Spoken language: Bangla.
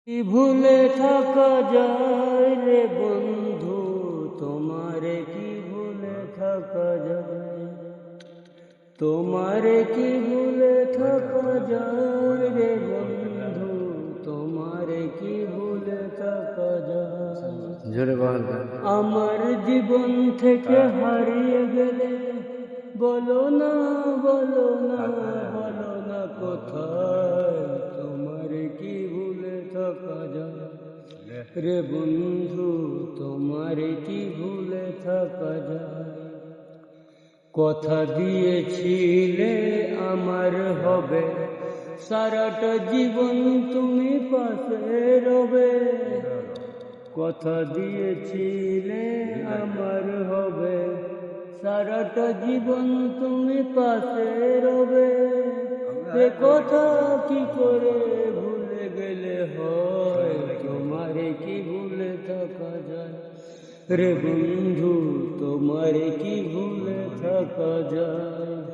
কি ভুলে থাকা যায় রে বন্ধু, তোমারে কি ভুলে থাকা যায়, তোমারে কি ভুলে থাকা যায় রে বন্ধু, তোমারে কি ভুলে থাকা যায়। আমার জীবন থেকে হারিয়ে গেলে বলো না, বলো না, বলো না কোথায়, তোমারে কি ভুলে থাকা যায় রে বন্ধু, তোমারে কি ভুলে থাকা যায়। কথা দিয়েছিলে আমার হবে, সারাটা জীবন তুমি পাশে রবে। কথা দিয়েছিলে আমার হবে, সারাটা জীবন তুমি পাশে রবে। এ কথা কি করে ভুলে গেলে হয়, তোমারে কি ভুলে থাকা যায় রে বন্ধু, তোমারে কি ভুলে থাকা যায়।